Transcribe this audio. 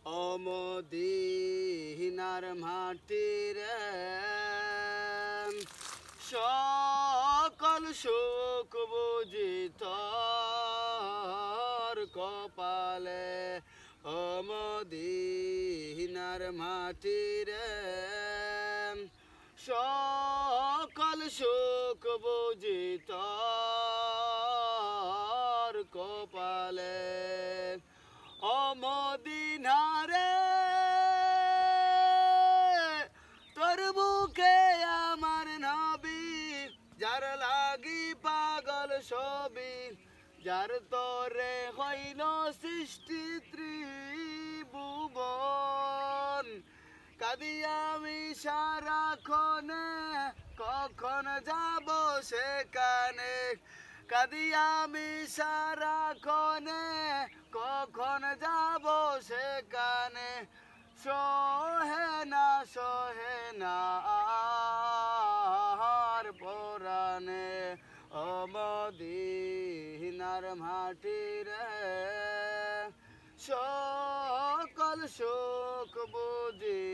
অমদিনার মাটিরে সকল সুখ বুঝি তোর কপালে। অমদিনার মাটিরে সকল সুখ বুঝি তোর কপালে। অমদিনারে তোর বুকে আমার নবী, যার লাগি পাগল সবই, যার তরে হইল সৃষ্টি ত্রিভুবন। কাঁদি আমি সারাক্ষণে, কখন যাব সেখানে। কাঁদি আমি সারাক্ষণে, কখন যাব সেখানে। সহে না আর পরাণে। অমদিনার মাটিরে সকল সুখ বুঝি